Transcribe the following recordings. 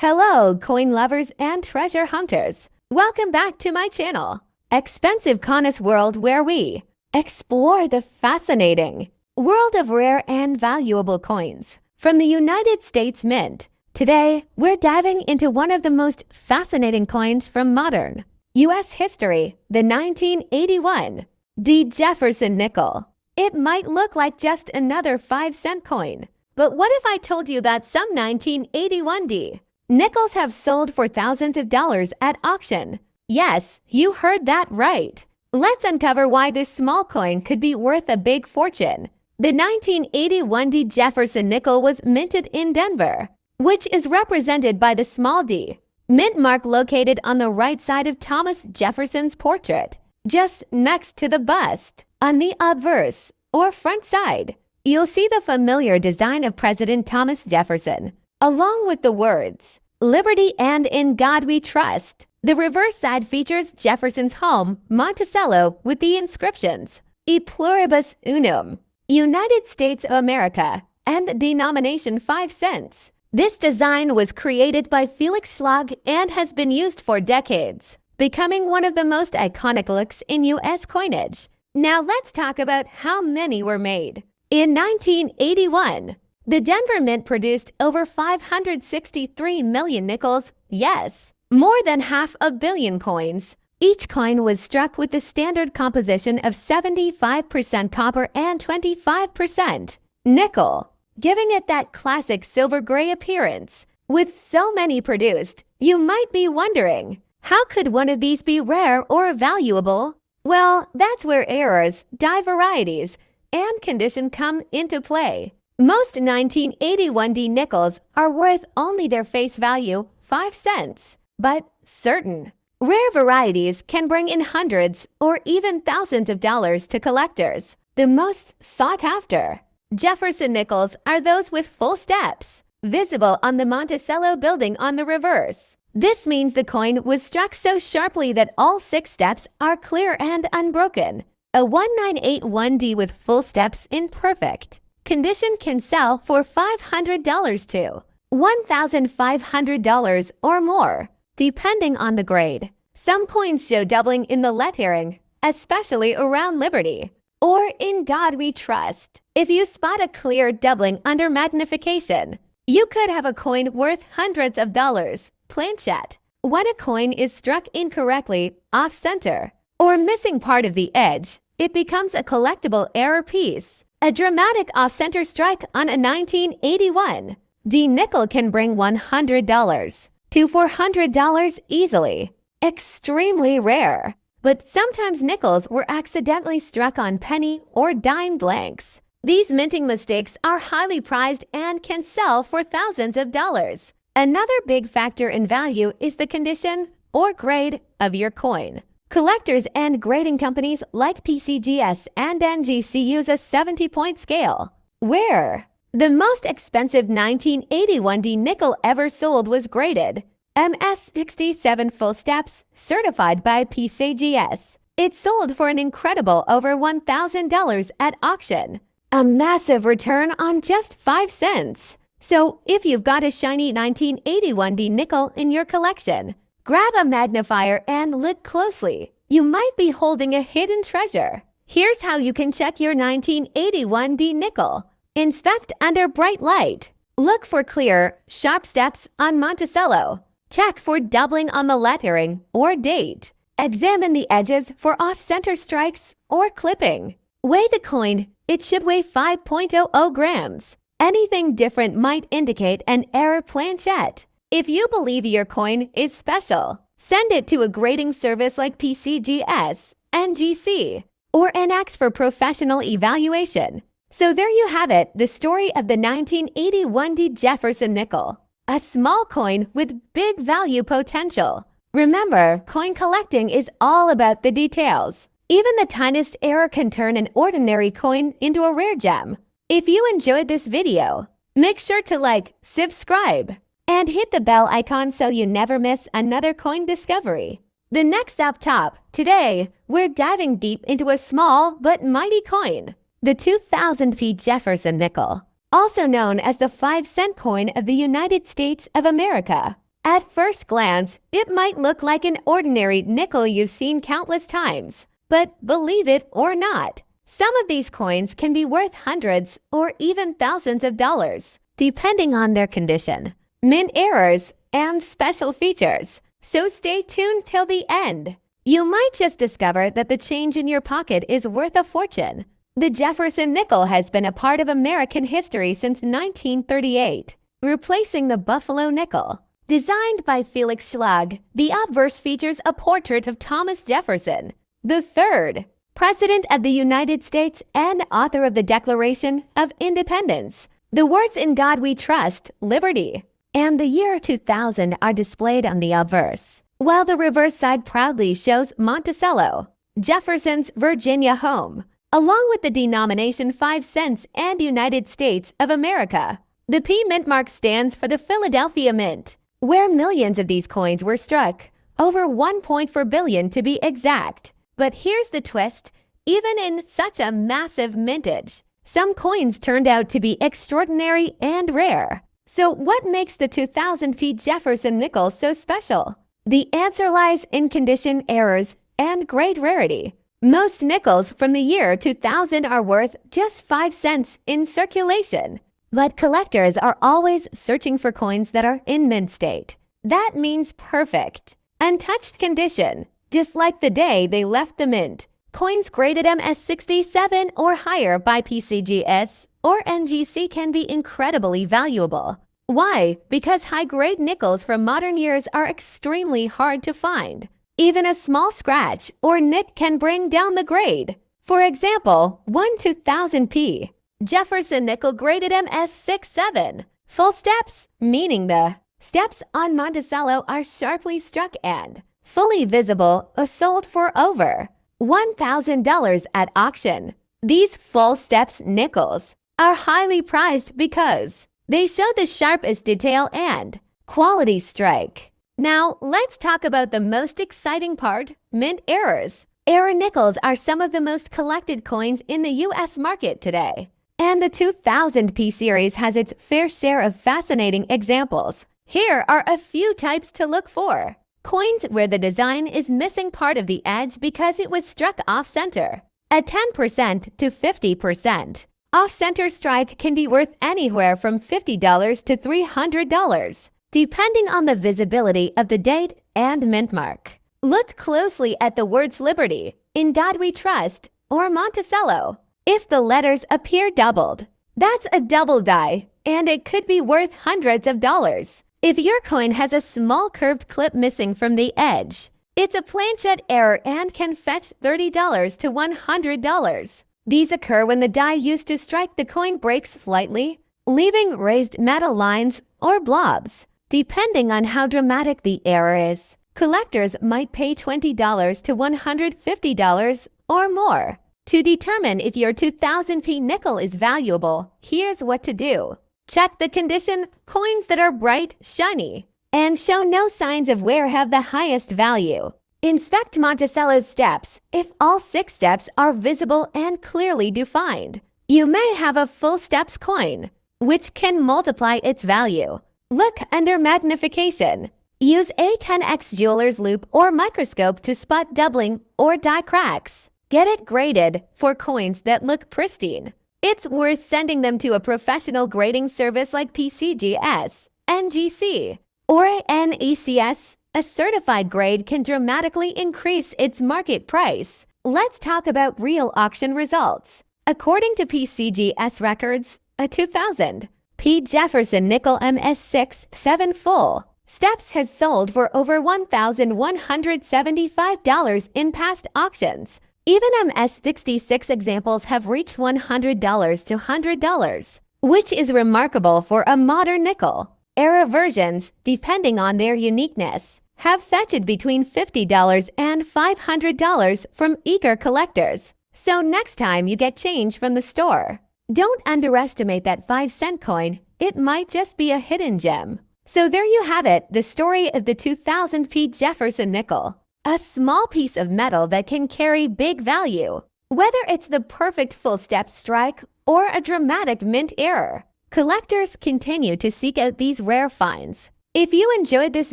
Hello, coin lovers and treasure hunters. Welcome back to my channel, Expensive Coins World, where we explore the fascinating world of rare and valuable coins from the United States Mint. Today, we're diving into one of the most fascinating coins from modern U.S. history, the 1981 D. Jefferson nickel. It might look like just another 5-cent coin, but what if I told you that some 1981 D. nickels have sold for thousands of dollars at auction? Yes, you heard that right. Let's uncover why this small coin could be worth a big fortune. The 1981 D. Jefferson nickel was minted in Denver, which is represented by the small d mint mark located on the right side of Thomas Jefferson's portrait, just next to the bust. On the obverse, or front side, you'll see the familiar design of President Thomas Jefferson, along with the words, "Liberty and in God we trust." The reverse side features Jefferson's home, Monticello, with the inscriptions, "E pluribus unum," United States of America, and the denomination 5 cents. This design was created by Felix Schlag and has been used for decades, becoming one of the most iconic looks in U.S. coinage. Now let's talk about how many were made. In 1981, the Denver Mint produced over 563 million nickels, yes, more than 500 million coins. Each coin was struck with the standard composition of 75% copper and 25% nickel, giving it that classic silver gray appearance. With so many produced, you might be wondering, how could one of these be rare or valuable? Well, that's where errors, die varieties, and condition come into play. Most 1981 D nickels are worth only their face value, 5 cents, but certain rare varieties can bring in hundreds or even thousands of dollars to collectors. The most sought after Jefferson nickels are those with full steps, visible on the Monticello building on the reverse. This means the coin was struck so sharply that all 6 steps are clear and unbroken. A 1981 D with full steps in perfect condition can sell for $500 to $1,500 or more, depending on the grade. Some coins show doubling in the lettering, especially around Liberty or In God We Trust. If you spot a clear doubling under magnification, you could have a coin worth hundreds of dollars. Planchette. When a coin is struck incorrectly, off-center, or missing part of the edge, it becomes a collectible error piece. A dramatic off-center strike on a 1981 D nickel can bring $100 to $400 easily. Extremely rare. But sometimes nickels were accidentally struck on penny or dime blanks. These minting mistakes are highly prized and can sell for thousands of dollars. Another big factor in value is the condition or grade of your coin. Collectors and grading companies like PCGS and NGC use a 70-point scale, where the most expensive 1981 D nickel ever sold was graded MS67 full steps, certified by PCGS. It sold for an incredible over $1,000 at auction, a massive return on just 5 cents. So if you've got a shiny 1981 D nickel in your collection, grab a magnifier and look closely. You might be holding a hidden treasure. Here's how you can check your 1981 D nickel. Inspect under bright light. Look for clear, sharp steps on Monticello. Check for doubling on the lettering or date. Examine the edges for off-center strikes or clipping. Weigh the coin. It should weigh 5.00 grams. Anything different might indicate an error. Planchette. If you believe your coin is special, send it to a grading service like PCGS, NGC, or NX for professional evaluation. So there you have it, the story of the 1981 D. Jefferson nickel. A small coin with big value potential. Remember, coin collecting is all about the details. Even the tiniest error can turn an ordinary coin into a rare gem. If you enjoyed this video, make sure to like, subscribe, and hit the bell icon so you never miss another coin discovery. The next up top, today, we're diving deep into a small but mighty coin, the 2000 P. Jefferson nickel, also known as the 5-cent coin of the United States of America. At first glance, it might look like an ordinary nickel you've seen countless times. But believe it or not, some of these coins can be worth hundreds or even thousands of dollars, depending on their condition, mint errors, and special features. So stay tuned till the end. You might just discover that the change in your pocket is worth a fortune. The Jefferson nickel has been a part of American history since 1938, replacing the Buffalo nickel. Designed by Felix Schlag, the obverse features a portrait of Thomas Jefferson, the third President of the United States and author of the Declaration of Independence. The words "In God We Trust, Liberty," and the year 2000 are displayed on the obverse, while the reverse side proudly shows Monticello, Jefferson's Virginia home, along with the denomination 5 cents and United States of America. The P mint mark stands for the Philadelphia Mint, where millions of these coins were struck, over 1.4 billion to be exact. But here's the twist, even in such a massive mintage, some coins turned out to be extraordinary and rare. So what makes the 2000 P Jefferson nickel so special? The answer lies in condition, errors, and great rarity. Most nickels from the year 2000 are worth just 5 cents in circulation. But collectors are always searching for coins that are in mint state. That means perfect, untouched condition, just like the day they left the mint. Coins graded MS 67 or higher by PCGS or NGC can be incredibly valuable. Why? Because high-grade nickels from modern years are extremely hard to find. Even a small scratch or nick can bring down the grade. For example, one 2000p Jefferson nickel graded MS 67. Full steps, meaning the steps on Monticello, are sharply struck and fully visible or sold for over $1,000 at auction. These full steps nickels are highly prized because they show the sharpest detail and quality strike. Now, let's talk about the most exciting part, mint errors. Error nickels are some of the most collected coins in the U.S. market today. And the 2000p series has its fair share of fascinating examples. Here are a few types to look for. Coins where the design is missing part of the edge because it was struck off-center, at 10% to 50%. Off-center strike can be worth anywhere from $50 to $300, depending on the visibility of the date and mint mark. Look closely at the words Liberty, In God We Trust, or Monticello. If the letters appear doubled, that's a double die, and it could be worth hundreds of dollars. If your coin has a small curved clip missing from the edge, it's a planchet error and can fetch $30 to $100. These occur when the die used to strike the coin breaks slightly, leaving raised metal lines or blobs. Depending on how dramatic the error is, collectors might pay $20 to $150 or more. To determine if your 2000p nickel is valuable, here's what to do. Check the condition. Coins that are bright, shiny, and show no signs of wear have the highest value. Inspect Monticello's steps. If all 6 steps are visible and clearly defined, you may have a full steps coin, which can multiply its value. Look under magnification. Use a 10x jeweler's loupe or microscope to spot doubling or die cracks. Get it graded for coins that look pristine. It's worth sending them to a professional grading service like PCGS, NGC, or NECS. A certified grade can dramatically increase its market price. Let's talk about real auction results. According to PCGS records, a 2000 P. Jefferson nickel MS67 full steps has sold for over $1,175 in past auctions. Even MS66 examples have reached $100 to $100, which is remarkable for a modern nickel. Era versions, depending on their uniqueness, have fetched between $50 and $500 from eager collectors. So next time you get change from the store, don't underestimate that 5-cent coin. It might just be a hidden gem. So there you have it, the story of the 2000p Jefferson nickel. A small piece of metal that can carry big value, whether it's the perfect full step strike or a dramatic mint error. Collectors continue to seek out these rare finds. If you enjoyed this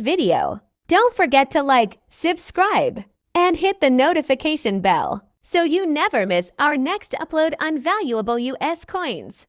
video, don't forget to like, subscribe, and hit the notification bell so you never miss our next upload on valuable US coins.